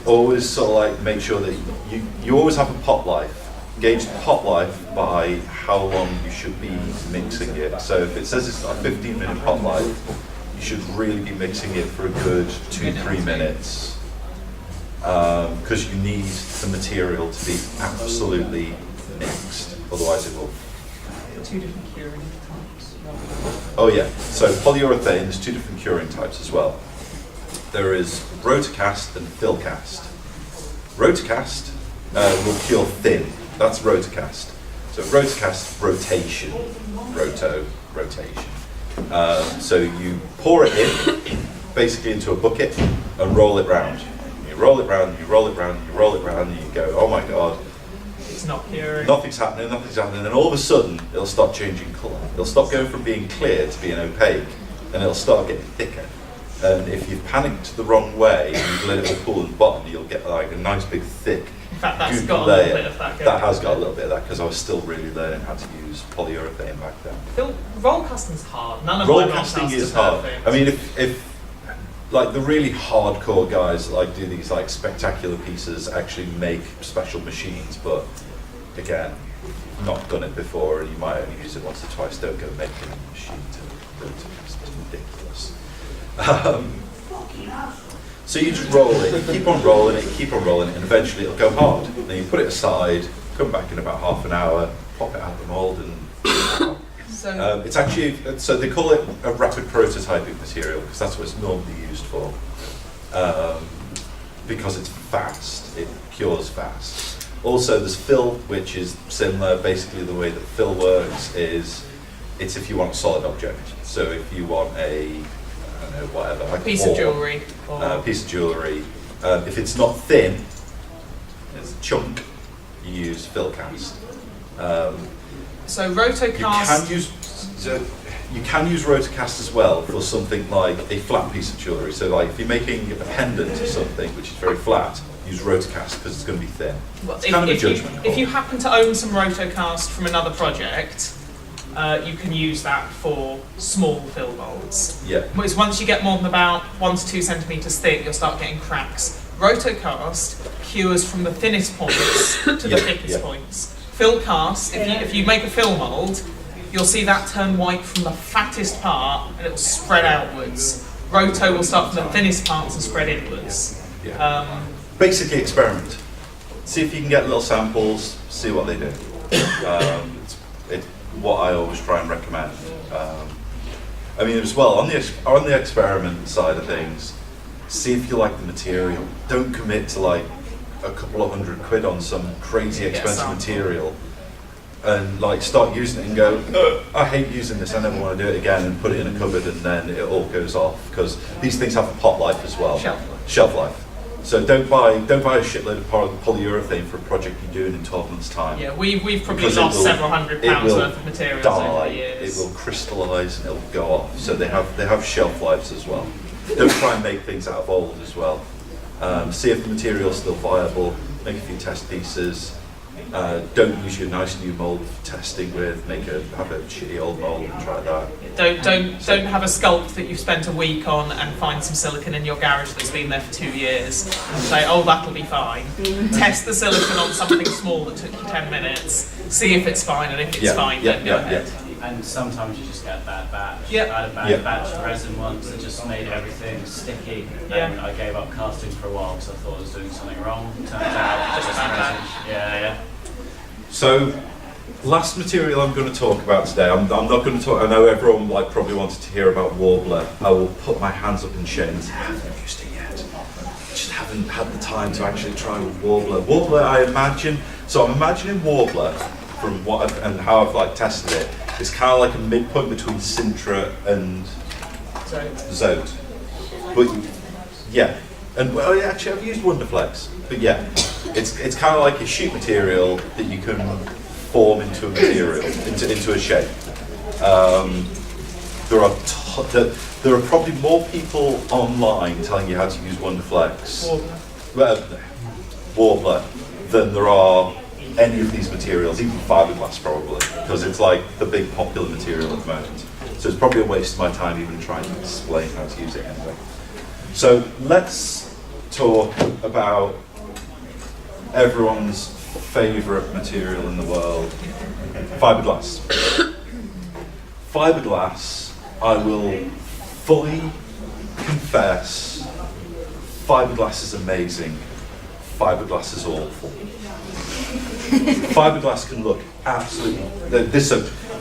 Always sort of like make sure that you always have a pot life. Gauge the pot life by how long you should be mixing it. So if it says it's a 15-minute pot life, you should really be mixing it for a good 2-3 minutes. because you need the material to be absolutely mixed, otherwise it will. Two different curing types. Oh yeah, so polyurethane, there's two different curing types as well. There is rotocast and fill cast. Rotocast will cure thin, that's rotocast. So rotocast, rotation, rotation. So you pour it in, basically into a bucket, and roll it round. You roll it round, you roll it round, you roll it round, and you go, oh my god, It's not curing. nothing's happening, and then all of a sudden it'll start changing colour. It'll stop going from being clear to being opaque, and it'll start getting thicker. And if you've panicked the wrong way and you've let it all cool in the bottom, you'll get like a nice big thick In fact, that's goopy got a layer. little bit of that going. That has got a little bit of that because I was still really learning how to use polyurethane back then. Roll casting's hard. None of Roll my casting casts is are hard. perfect. I mean, if like the really hardcore guys that like do these like spectacular pieces actually make special machines, but again, not done it before and you might only use it once or twice. Don't go making a machine to it's ridiculous. So you just roll it, you keep on rolling it, and eventually it'll go hard. Then you put it aside, come back in about half an hour, pop it out the mould, and So, it's actually, so they call it a rapid prototyping material because that's what it's normally used for. Because it's fast, it cures fast. Also there's fill, which is similar. Basically the way that fill works is, it's if you want a solid object. So if you want a, I don't know, whatever, like piece a of jewellery. piece of jewellery. If it's not thin, it's a chunk, you use fill cast. So You rotocast. can use rotocast as well for something like a flat piece of jewellery. So like if you're making a pendant or something which is very flat, use rotocast because it's going to be thin. Well, It's kind of a if judgment call. you happen to own some rotocast from another project, you can use that for small fill molds. Yeah. Whereas once you get more than about 1 to 2 centimetres thick, you'll start getting cracks. Rotocast cures from the thinnest points to the Yeah, thickest yeah. points. Fill cast, if you make a fill mould, you'll see that turn white from the fattest part and it will spread outwards. Roto will start from the thinnest parts and spread inwards. Yeah. Basically experiment. See if you can get little samples, see what they do. It's what I always try and recommend. I mean as well, on the experiment side of things, see if you like the material. Don't commit to like a couple of £100 on some crazy expensive sample. material and like start using it and go, "Ugh, I hate using this, I never want to do it again," and put it in a cupboard and then it all goes off because these things have a pot life as well. Shelf life. So don't buy a shitload of polyurethane for a project you're doing in 12 months time. Yeah, we've probably Because it lost will- several £100 it will worth of materials die, over the years. it will crystallise and it will go off. So they have shelf lives as well. Don't try and make things out of old as well. See if the material's still viable, make a few test pieces. Don't use your nice new mould for testing with, have a shitty old mould and try that. Don't have a sculpt that you've spent a week on and find some silicon in your garage that's been there for 2 years and say, oh, that'll be fine. Test the silicon on something small that took you 10 minutes, see if it's fine, and if it's fine, then go ahead. And sometimes you just get a bad batch. Yep. I had a bad Yep. batch of resin once that just made everything sticky. Yeah. And I gave up casting for a while because I thought I was doing something wrong. Turns out Just just bad resin. batch. Yeah. So, last material I'm going to talk about today. I'm not going to talk. I know everyone probably wanted to hear about Warbler. I will put my hands up in shame and say I haven't used it yet. Just haven't had the time to actually try with Warbler. Warbler, I imagine. So I'm imagining Warbler from and how I've tested it. It's kind of like a midpoint between Sintra and Zote. But yeah, and well, actually I've used Wonderflex. But yeah, it's kind of like a sheet material that you can form into a material, into a shape. There are probably more people online telling you how to use Wonderflex, Warbler, than there are any of these materials, even fiberglass probably, because it's like the big popular material at the moment. So it's probably a waste of my time even trying to explain how to use it anyway. So let's talk about everyone's favourite material in the world, fiberglass. Fiberglass, I will fully confess, fiberglass is amazing. fiberglass is awful. Fiberglass can look absolutely.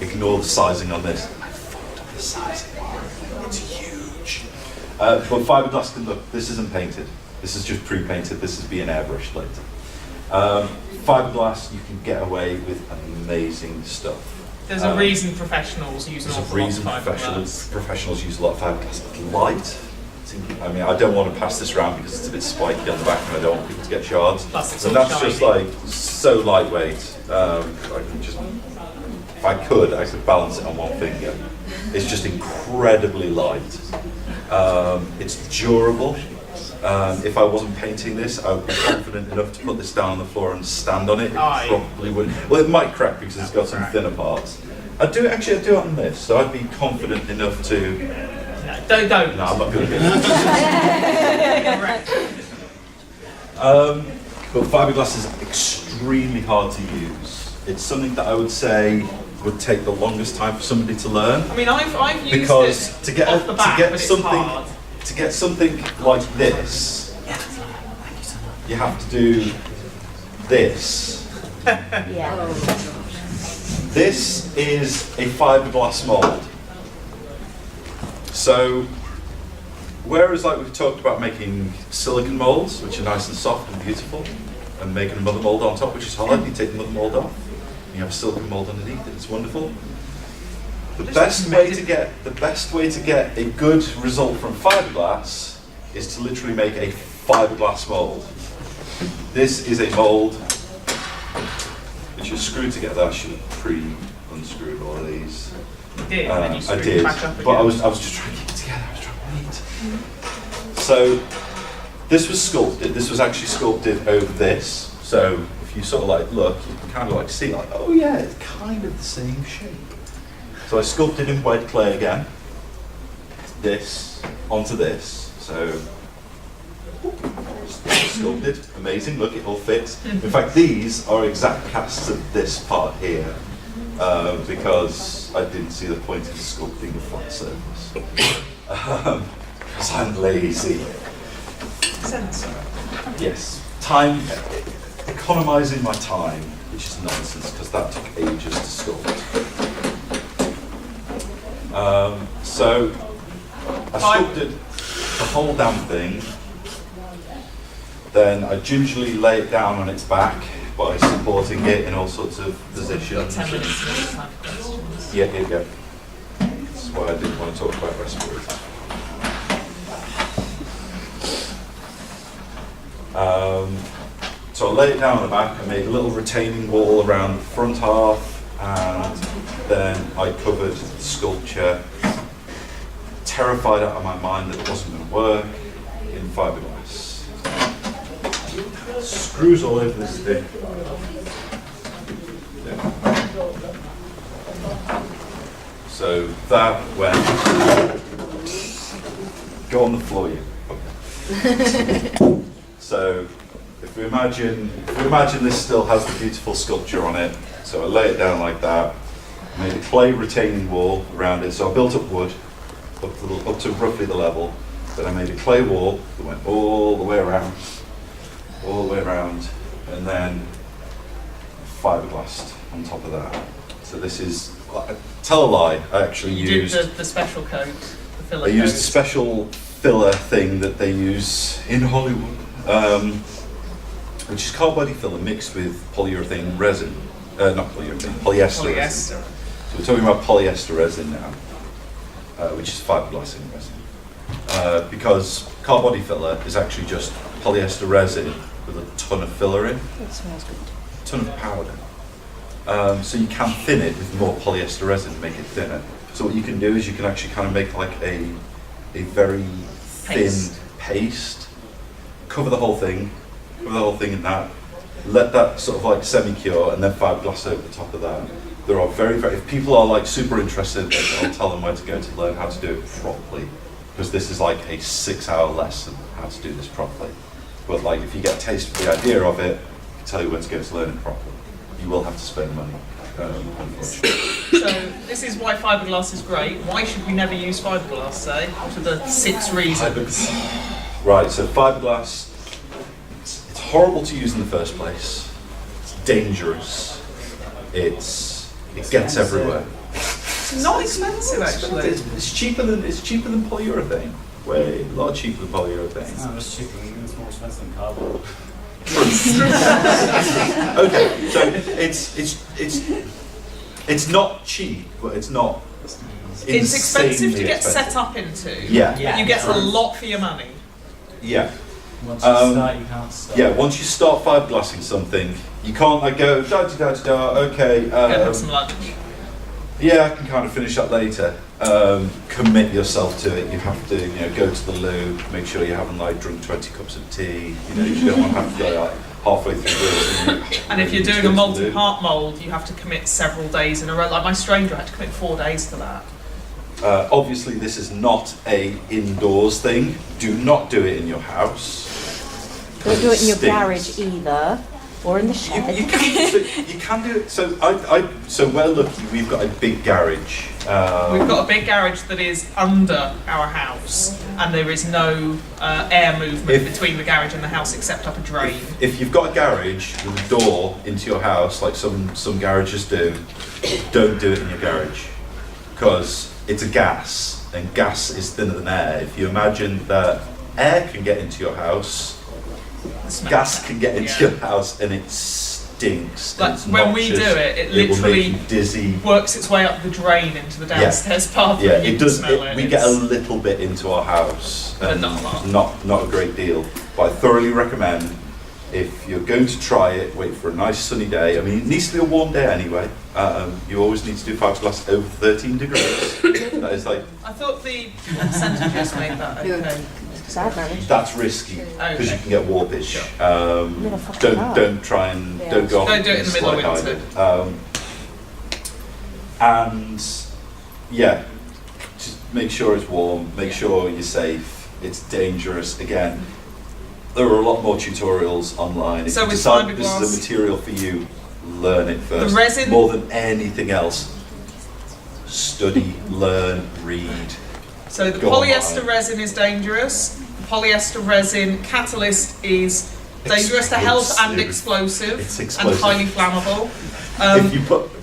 Ignore the sizing on this. I fucked up the sizing. It's huge. But fiberglass can look. This isn't painted. This is just pre-painted. This is being airbrushed later. Fiberglass, you can get away with amazing stuff. There's a reason professionals use an awful lot of fiberglass. Professionals use a lot of fiberglass. It's light. I mean, I don't want to pass this around because it's a bit spiky on the back and I don't want people to get shards. Plus And that's just like so lightweight. I can just, if I could balance it on one finger. It's just incredibly light. It's durable. If I wasn't painting this, I would be confident enough to put this down on the floor and stand on it. It probably wouldn't. Well, it might crack because it's got some thinner parts. I'd do it on this, so I'd be confident enough to. Don't. No, I'm not going to do that. But fiberglass is extremely hard to use. It's something that I would say would take the longest time for somebody to learn. I mean, I've used because it to get off the bat, but it's hard. To get something like this, you have to do this. This is a fiberglass mold. So, whereas like we've talked about making silicon molds, which are nice and soft and beautiful, and making a mother mold on top, which is hard, you take the mother mold off, and you have a silicon mold underneath it, it's wonderful. The best way to get a good result from fiberglass is to literally make a fiberglass mold. This is a mold which is screwed together. I should have pre-unscrewed all of these. You did, and then you I screwed did, it back up again. but I was just trying to keep it together. I was trying to wait. So this was sculpted. This was actually sculpted over this. So if you sort of like look, you can kind of like see like, oh yeah, it's kind of the same shape. So I sculpted in white clay again. This onto this. So sculpted, amazing. Look, it all fits. In fact, these are exact casts of this part here. Because I didn't see the point in sculpting a flat surface. Because I'm lazy. Sensor. Yes. Time, economizing my time, which is nonsense because that took ages to sculpt. So I sculpted the whole damn thing. Then I gingerly lay it down on its back by supporting it in all sorts of positions. 10 minutes to have questions. Yeah. That's why I didn't want to talk about respirators. So I laid it down on the back, I made a little retaining wall around the front half, and then I covered the sculpture, terrified out of my mind that it wasn't going to work, in fiberglass. Screws all over this thing. Yeah. So that went, go on the floor you. So if we imagine this still has the beautiful sculpture on it, so I lay it down like that, made a clay retaining wall around it, so I built up wood up to roughly the level, then I made a clay wall that went all the way around, and then fiberglassed on top of that. So this is, tell a lie, I actually used... You did the special coat, the filler I used a coat. special filler thing that they use in Hollywood, which is car body filler mixed with polyurethane resin. Not polyurethane, polyester resin. So we're talking about polyester resin now, which is fiberglassing resin. Because car body filler is actually just polyester resin with a ton of filler in. It smells good. A ton of powder. So you can thin it with more polyester resin to make it thinner. So what you can do is you can actually kind of make like a very thin paste, cover the whole thing in that, let that sort of like semi-cure, and then fiberglass over the top of that. There are if people are like super interested, I'll tell them where to go to learn how to do it properly, because this is like a 6-hour lesson how to do this properly. But like if you get a taste of the idea of it, I can tell you where to go to learn it properly. You will have to spend money, unfortunately. So this is why fiberglass is great. Why should we never use fiberglass, say? What are the 6 reasons? Right, so fiberglass, it's horrible to use in the first place. It's dangerous. It gets everywhere. It's not expensive actually. It's cheaper than polyurethane. Way a lot cheaper than polyurethane. No, it's cheaper. It's more expensive than cardboard. Okay, so it's not cheap, but it's not. It's expensive to insanely get expensive. set up into. Yeah. But you get a lot for your money. Yeah. Once you start, you can't stop. Yeah, once you start fiberglassing something, you can't like go okay. Go have some lunch. Yeah, I can kind of finish that later. Commit yourself to it. You have to, go to the loo, make sure you haven't like drunk 20 cups of tea. You don't want to have to go like halfway through. And if you're doing a multi-part mould, you have to commit several days in a row. Like my stranger had to commit 4 days to that. Obviously, this is not a indoors thing. Do not do it in your house. Don't do it in your Stinks. garage either, or in the shed. You can do it. So so we're lucky. We've got a big garage. We've got a big garage that is under our house, and there is no air movement between the garage and the house except up a drain. If you've got a garage with a door into your house, like some garages do, don't do it in your garage because it's a gas, and gas is thinner than air. If you imagine that air can get into your house, gas can get into your house, and it stinks. Like it's when we do noxious, it will literally make you dizzy. works its way up the drain into the downstairs bathroom. Yeah, You it can does. smell it. We get a little bit into our house, But and not a lot. not a great deal. But I thoroughly recommend, if you're going to try it, wait for a nice sunny day. I mean, it needs to be a warm day anyway. You always need to do fiberglass over 13 degrees. That is like, I thought the percentages made that okay. Sad marriage. that's risky because Okay. you can get warpage. Don't try and Yeah. don't go off. Don't do it in the middle of like I winter. did. And yeah, just make sure it's warm. Make sure you're safe. It's dangerous. Again, there are a lot more tutorials online. If So you with decide this fiberglass- is a material for you, learn it first. The resin- more than anything else. Study, learn, read. So the Go polyester online. resin is dangerous. The polyester resin catalyst is dangerous to health and explosive, It's and explosive. highly flammable. If you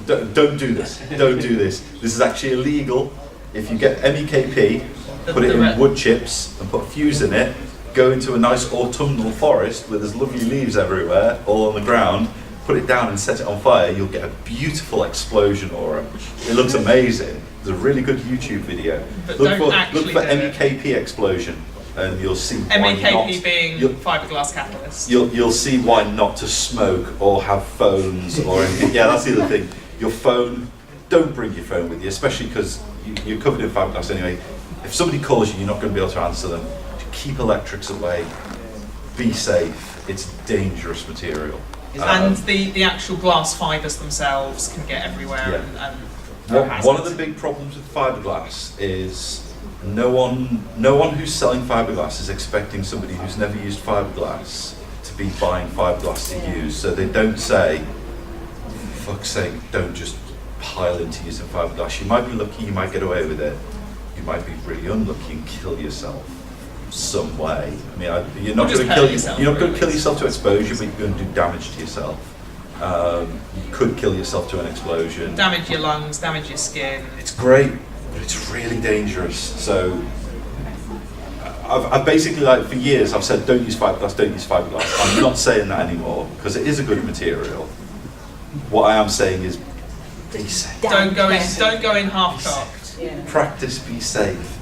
don't do this. Don't do this. This is actually illegal. If you get MEKP, put it in wood chips and put a fuse in it. Go into a nice autumnal forest where there's lovely leaves everywhere, all on the ground. Put it down and set it on fire. You'll get a beautiful explosion aura. It looks amazing. There's a really good YouTube video. But Look don't for actually do it. MEKP explosion, and you'll see why MEKP not. being You'll- fiberglass catalyst. You'll see why not to smoke or have phones or anything. Yeah, that's the other thing. Your phone, don't bring your phone with you, especially because you're covered in fiberglass anyway. If somebody calls you, you're not going to be able to answer them. Keep electrics away. Be safe. It's dangerous material. And the actual glass fibres themselves can get everywhere Yeah. and are One of hazards. the big problems with fiberglass is no one who's selling fiberglass is expecting somebody who's never used fiberglass to be buying fiberglass to use. So they don't say, for fuck's sake, don't just pile into using fiberglass. You might be lucky, you might get away with it. You might be really unlucky and kill yourself some way. I mean, you're not going to kill yourself. You're not going to kill yourself to exposure, but you're going to do damage to yourself. You could kill yourself to an explosion. Damage your lungs, damage your skin. It's great, but it's really dangerous. So I've basically, like, for years I've said don't use fiberglass, don't use fiberglass. I'm not saying that anymore because it is a good material. What I am saying is be safe. Don't go in half-cocked. Practice, be safe.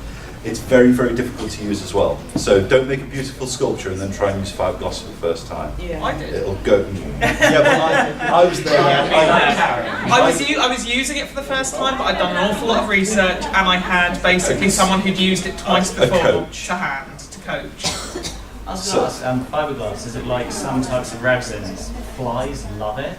It's very, very difficult to use as well. So don't make a beautiful sculpture and then try and use fiberglass for the first time. I did. It'll go. Yeah, but I was there. I was using it for the first time, but I'd done an awful lot of research, and I had basically someone who'd used it twice A before coach. to hand, to coach. I was going to ask, fiberglass, is it like some types of resins? Flies love it?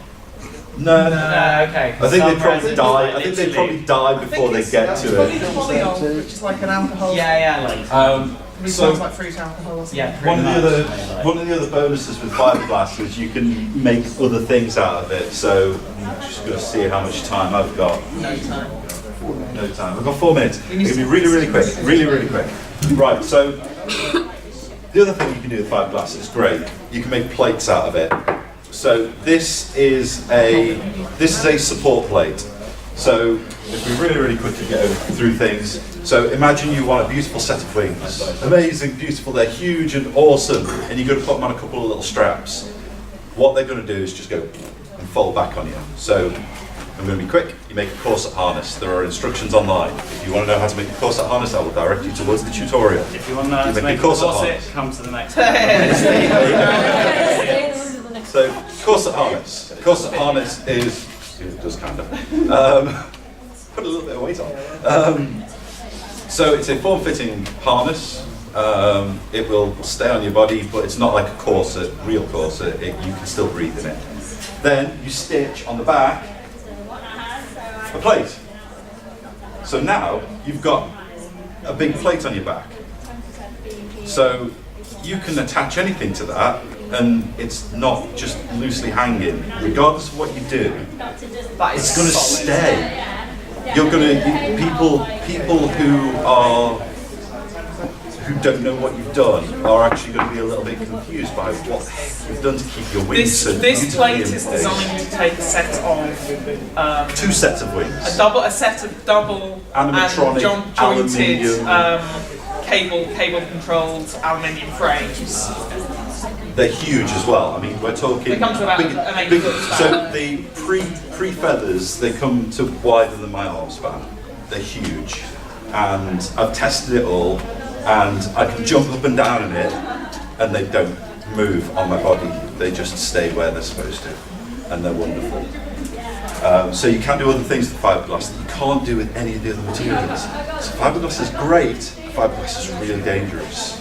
No. Okay. I think Some they probably resins, die. like, I think they literally- probably die before they get to it. Polyol, which is like an alcohol. Yeah, like. It So- smells like fruit alcohol or something. Yeah, One pretty of the much, other like- one of the other bonuses with fiberglass is you can make other things out of it. So I'm just going to see how much time I've got. No time. No time. I've got 4 minutes. We need It'll be to- really, really quick. Really, really quick. Right. So The other thing you can do with fiberglass is great. You can make plates out of it. So this is a support plate. So if we really quickly go through things. So imagine you want a beautiful set of wings. Amazing, beautiful, they're huge and awesome. And you're going to put them on a couple of little straps. What they're going to do is just go and fold back on you. So I'm going to be quick. You make a corset harness. There are instructions online. If you want to know how to make a corset harness, I will direct you towards the tutorial. If you want to know how to make a corset, come to the next one. So, corset harness. Corset harness is, it does kind of, put a little bit of weight on. So it's a form-fitting harness. It will stay on your body, but it's not like a corset, real corset. You can still breathe in it. Then you stitch on the back a plate. So now you've got a big plate on your back. So you can attach anything to that, and it's not just loosely hanging. Regardless of what you do, it's going to stay. You're going to people who don't know what you've done are actually going to be a little bit confused by what the heck you've done to keep your wings so This plate is beautifully in designed to take a set of 2 sets of wings. a set of double Animatronic, and jointed aluminium. cable controlled aluminium frames. They're huge as well. I mean, we're talking. They come to about an 8 foot span. So the pre feathers, they come to wider than my arm span. They're huge, and I've tested it all, and I can jump up and down in it, and they don't move on my body. They just stay where they're supposed to, and they're wonderful. So you can do other things with fiberglass that you can't do with any of the other materials. So fiberglass is great. Fiberglass is really dangerous.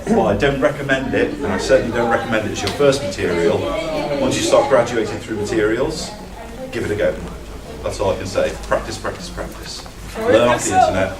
Well, I don't recommend it, and I certainly don't recommend it as your first material. Once you start graduating through materials, give it a go. That's all I can say. Practice, practice, practice. Learn off the internet.